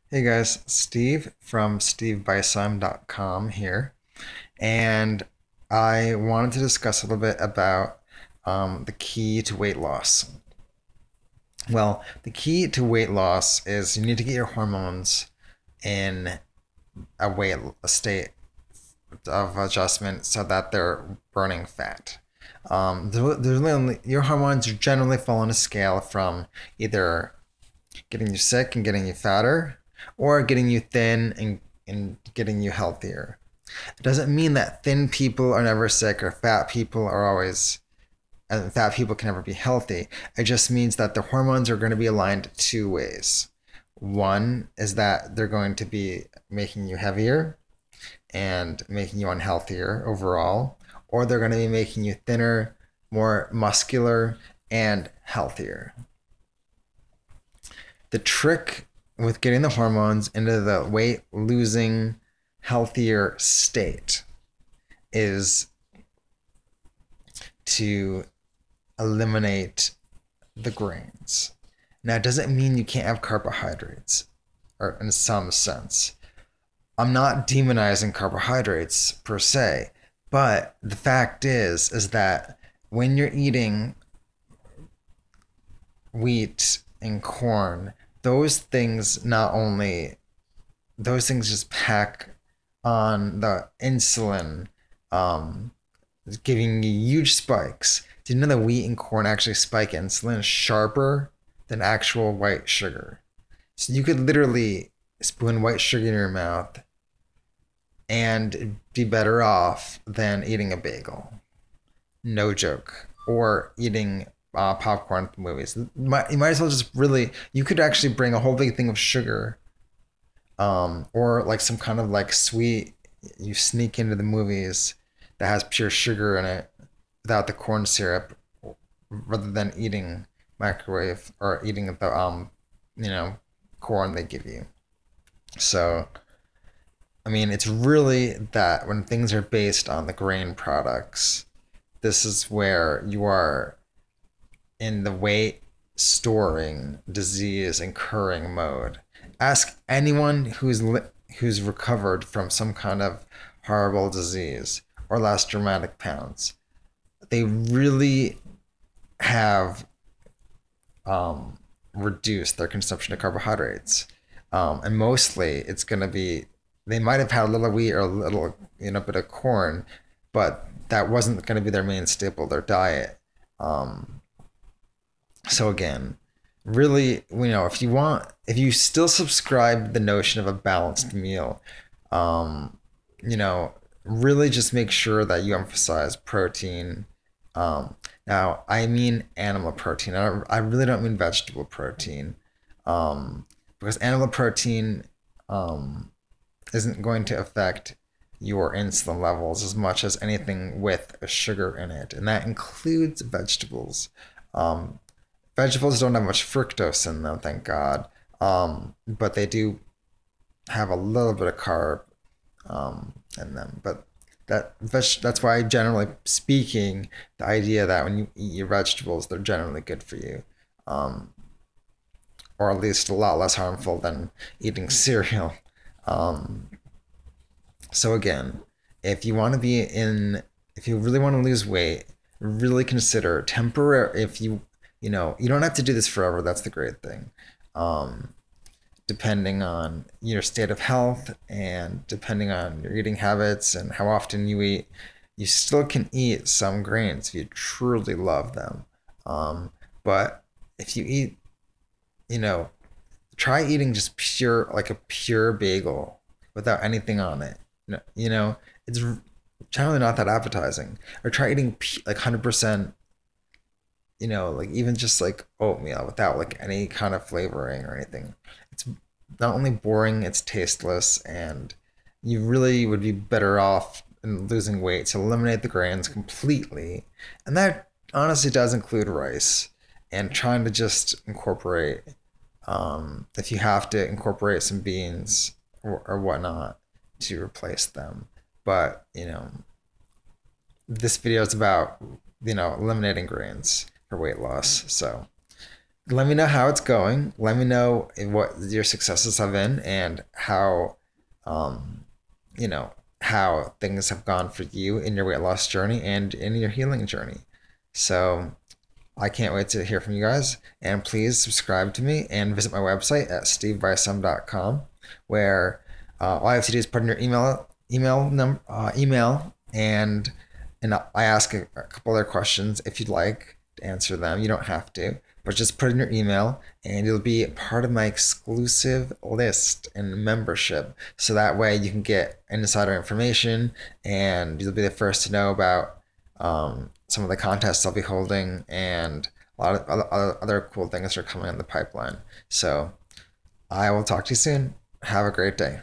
Hey guys, Steve from stevebysim.com here, and I wanted to discuss a little bit about the key to weight loss. Well, the key to weight loss is you need to get your hormones in a state of adjustment so that they're burning fat. Your hormones generally fall on a scale from either getting you sick and getting you fatter, or getting you thin and getting you healthier. It doesn't mean that thin people are never sick or fat people are always, and fat people can never be healthy. It just means that the hormones are going to be aligned two ways. One is that they're going to be making you heavier and making you unhealthier overall, or they're going to be making you thinner, more muscular, and healthier. The trick with getting the hormones into the weight losing healthier state is to eliminate the grains. Now, it doesn't mean you can't have carbohydrates, or in some sense. I'm not demonizing carbohydrates per se, but the fact is that when you're eating wheat and corn, those things not only those things just pack on the insulin, um, giving you huge spikes. Do you know that wheat and corn actually spike insulin sharper than actual white sugar? So you could literally spoon white sugar in your mouth and be better off than eating a bagel. No joke. Or eating popcorn at the movies. You might as well just really, you could actually bring a whole big thing of sugar, or like some kind of like sweet you sneak into the movies that has pure sugar in it without the corn syrup, rather than eating microwave or eating the you know corn they give you. So I mean, it's really that when things are based on the grain products, this is where you are in the weight storing disease incurring mode. Ask anyone who's recovered from some kind of horrible disease or lost dramatic pounds. They really have reduced their consumption of carbohydrates, and mostly it's going to be they might have had a little wheat or a little bit of corn, but that wasn't going to be their main staple of their diet. Um, so again, really, if you still subscribe to the notion of a balanced meal, um, you know, really just make sure that you emphasize protein. Now, I mean animal protein. I really don't mean vegetable protein, because animal protein um, isn't going to affect your insulin levels as much as anything with a sugar in it, and that includes vegetables. Um, Vegetables don't have much fructose in them, thank God, but they do have a little bit of carb in them. But that's why, generally speaking, the idea that when you eat your vegetables, they're generally good for you, um, or at least a lot less harmful than eating cereal. Um, so again, if you want to be in, if you really want to lose weight, really consider temporary. If you don't have to do this forever. That's the great thing. Um, Depending on your state of health and depending on your eating habits and how often you eat, you still can eat some grains if you truly love them. But if you eat, you know, try eating just pure, like a pure bagel without anything on it. It's generally not that appetizing. Or try eating like 100%, like even just like oatmeal without like any kind of flavoring or anything. It's not only boring, it's tasteless, and you really would be better off in losing weight to eliminate the grains completely. And that honestly does include rice, and trying to just incorporate, if you have to incorporate some beans or whatnot to replace them. But, this video is about, eliminating grains for weight loss. So let me know how it's going. Let me know what your successes have been and how, um, you know, how things have gone for you in your weight loss journey and in your healing journey. So I can't wait to hear from you guys. And please subscribe to me and visit my website at stevebysum.com, where all I have to do is put in your email, and I ask a couple other questions if you'd like to answer them. You don't have to, but just put in your email, and you'll be part of my exclusive list and membership. So that way you can get insider information, and you'll be the first to know about some of the contests I'll be holding and a lot of other cool things are coming in the pipeline. So I will talk to you soon. Have a great day.